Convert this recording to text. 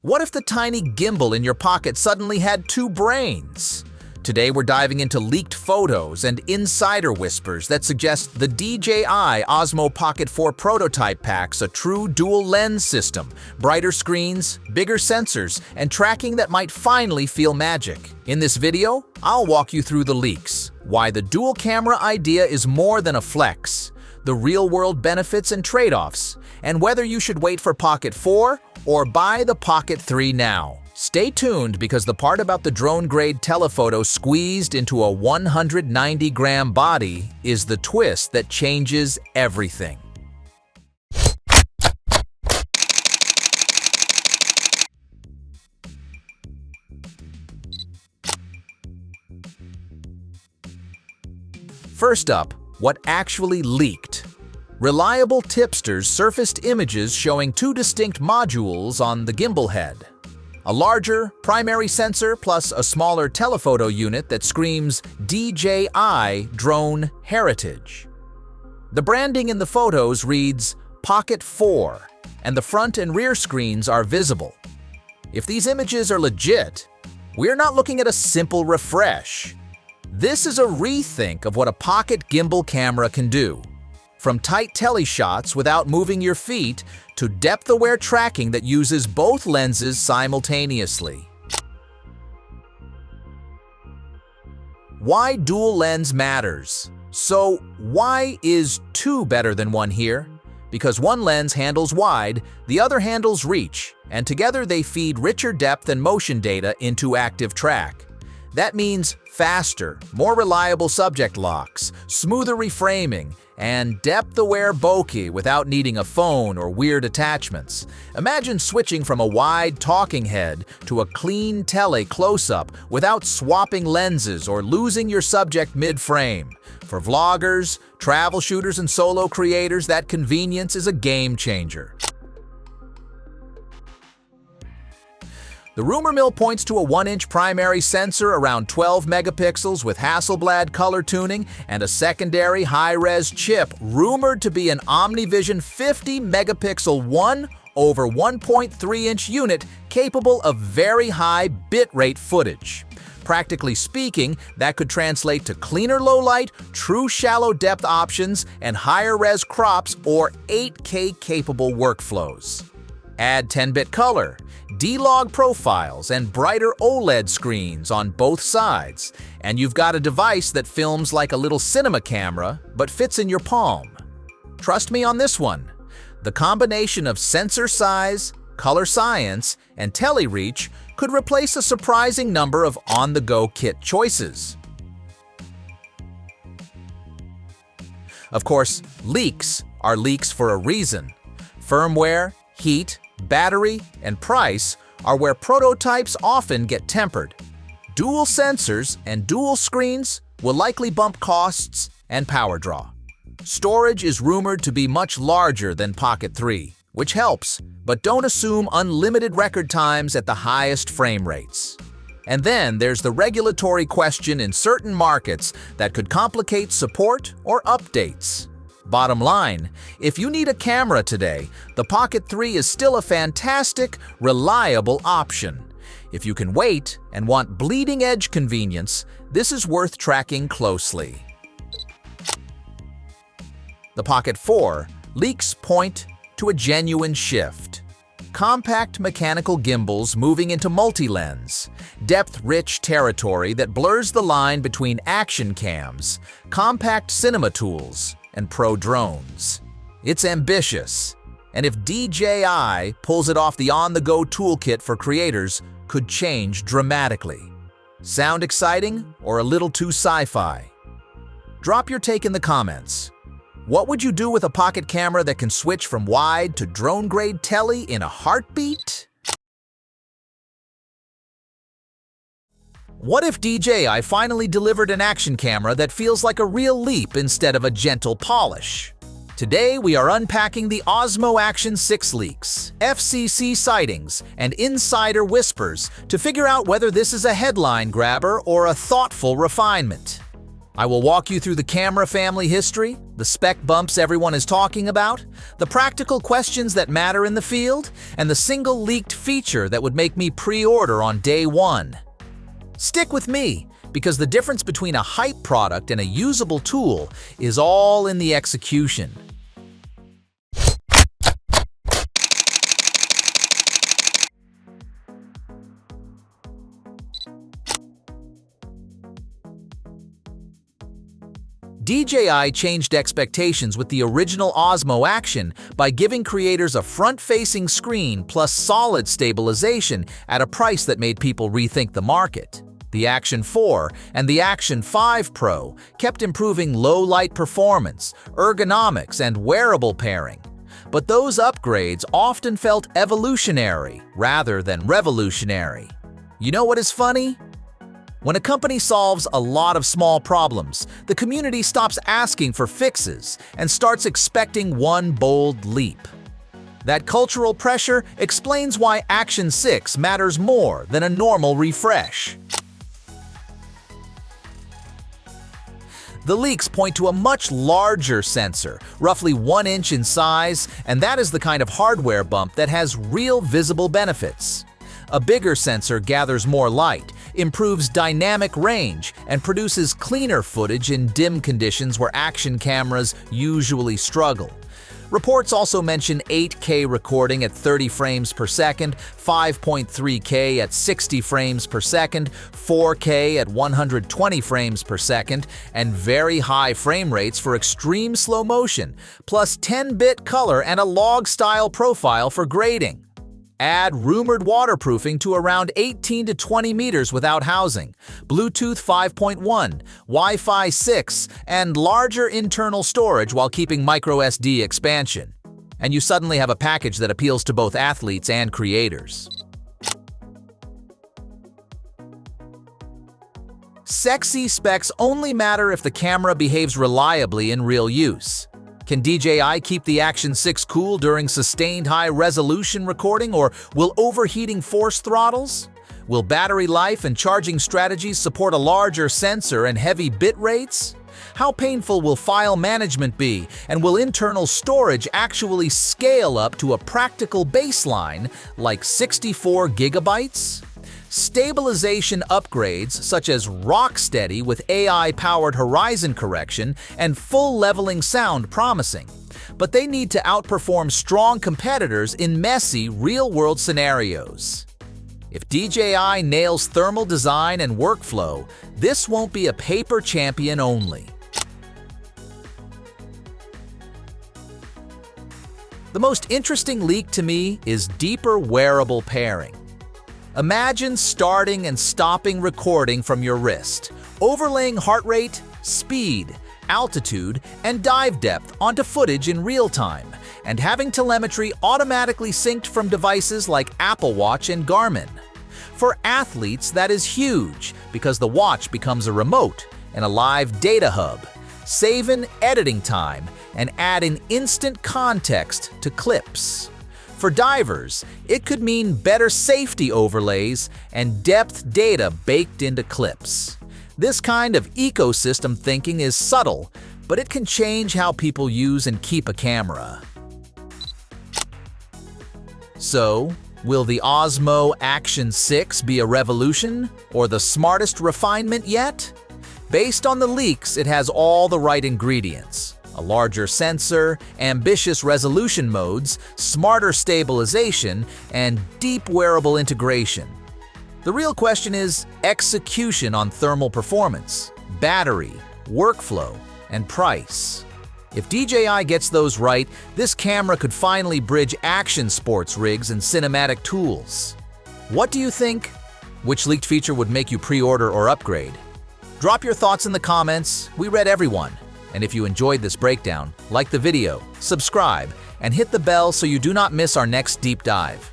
What if the tiny gimbal in your pocket suddenly had two brains? Today we're diving into leaked photos and insider whispers that suggest the DJI Osmo Pocket 4 prototype packs a true dual-lens system, brighter screens, bigger sensors, and tracking that might finally feel magic. In this video, I'll walk you through the leaks, why the dual-camera idea is more than a flex, the real-world benefits and trade-offs, and whether you should wait for Pocket 4 or buy the Pocket 3 now. Stay tuned because the part about the drone-grade telephoto squeezed into a 190-gram body is the twist that changes everything. First up, what actually leaked. Reliable tipsters surfaced images showing two distinct modules on the gimbal head. A larger primary sensor plus a smaller telephoto unit that screams DJI Drone Heritage. The branding in the photos reads Pocket 4, and the front and rear screens are visible. If these images are legit, we're not looking at a simple refresh. This is a rethink of what a pocket gimbal camera can do. From tight teleshots without moving your feet to depth-aware tracking that uses both lenses simultaneously. Why dual lens matters. So why is two better than one here? Because one lens handles wide, the other handles reach, and together they feed richer depth and motion data into ActiveTrack. That means faster, more reliable subject locks, smoother reframing, and depth-aware bokeh without needing a phone or weird attachments. Imagine switching from a wide talking head to a clean tele close-up without swapping lenses or losing your subject mid-frame. For vloggers, travel shooters, and solo creators, that convenience is a game changer. The rumor mill points to a 1-inch primary sensor around 12 megapixels with Hasselblad color tuning and a secondary high-res chip rumored to be an OmniVision 50-megapixel 1/1.3-inch unit capable of very high bitrate footage. Practically speaking, that could translate to cleaner low-light, true shallow depth options, and higher-res crops or 8K-capable workflows. Add 10-bit color, D-Log profiles, and brighter OLED screens on both sides, and you've got a device that films like a little cinema camera but fits in your palm. Trust me on this one. The combination of sensor size, color science, and tele-reach could replace a surprising number of on-the-go kit choices. Of course, leaks are leaks for a reason. Firmware, heat, battery, and price are where prototypes often get tempered. Dual sensors and dual screens will likely bump costs and power draw. Storage is rumored to be much larger than Pocket 3, which helps, but don't assume unlimited record times at the highest frame rates. And then there's the regulatory question in certain markets that could complicate support or updates. Bottom line, if you need a camera today, the Pocket 3 is still a fantastic, reliable option. If you can wait and want bleeding-edge convenience, this is worth tracking closely. The Pocket 4 leaks point to a genuine shift. Compact mechanical gimbals moving into multi-lens, depth-rich territory that blurs the line between action cams, compact cinema tools, and pro drones. It's ambitious, and if DJI pulls it off, the on-the-go toolkit for creators could change dramatically. Sound exciting or a little too sci-fi? Drop your take in the comments. What would you do with a pocket camera that can switch from wide to drone-grade tele in a heartbeat? What if DJI finally delivered an action camera that feels like a real leap instead of a gentle polish? Today, we are unpacking the Osmo Action 6 leaks, FCC sightings, and insider whispers to figure out whether this is a headline grabber or a thoughtful refinement. I will walk you through the camera family history, the spec bumps everyone is talking about, the practical questions that matter in the field, and the single leaked feature that would make me pre-order on day one. Stick with me, because the difference between a hype product and a usable tool is all in the execution. DJI changed expectations with the original Osmo Action by giving creators a front-facing screen plus solid stabilization at a price that made people rethink the market. The Action 4 and the Action 5 Pro kept improving low-light performance, ergonomics, and wearable pairing. But those upgrades often felt evolutionary rather than revolutionary. You know what is funny? When a company solves a lot of small problems, the community stops asking for fixes and starts expecting one bold leap. That cultural pressure explains why Action 6 matters more than a normal refresh. The leaks point to a much larger sensor, roughly 1 inch in size, and that is the kind of hardware bump that has real visible benefits. A bigger sensor gathers more light, improves dynamic range, and produces cleaner footage in dim conditions where action cameras usually struggle. Reports also mention 8K recording at 30 frames per second, 5.3K at 60 frames per second, 4K at 120 frames per second, and very high frame rates for extreme slow motion, plus 10-bit color and a log-style profile for grading. Add rumored waterproofing to around 18 to 20 meters without housing, Bluetooth 5.1, Wi-Fi 6, and larger internal storage while keeping microSD expansion. And you suddenly have a package that appeals to both athletes and creators. Sexy specs only matter if the camera behaves reliably in real use. Can DJI keep the Action 6 cool during sustained high-resolution recording, or will overheating force throttles? Will battery life and charging strategies support a larger sensor and heavy bit rates? How painful will file management be, and will internal storage actually scale up to a practical baseline like 64 gigabytes? Stabilization upgrades such as Rocksteady with AI-powered horizon correction and full leveling sound promising, but they need to outperform strong competitors in messy, real-world scenarios. If DJI nails thermal design and workflow, this won't be a paper champion only. The most interesting leak to me is deeper wearable pairing. Imagine starting and stopping recording from your wrist, overlaying heart rate, speed, altitude, and dive depth onto footage in real time, and having telemetry automatically synced from devices like Apple Watch and Garmin. For athletes, that is huge because the watch becomes a remote and a live data hub, saving editing time and adding instant context to clips. For divers, it could mean better safety overlays and depth data baked into clips. This kind of ecosystem thinking is subtle, but it can change how people use and keep a camera. So, will the Osmo Action 6 be a revolution, or the smartest refinement yet? Based on the leaks, it has all the right ingredients. A larger sensor, ambitious resolution modes, smarter stabilization, and deep wearable integration. The real question is execution on thermal performance, battery, workflow, and price. If DJI gets those right, this camera could finally bridge action sports rigs and cinematic tools. What do you think? Which leaked feature would make you pre-order or upgrade? Drop your thoughts in the comments. We read everyone. And if you enjoyed this breakdown, like the video, subscribe, and hit the bell so you do not miss our next deep dive.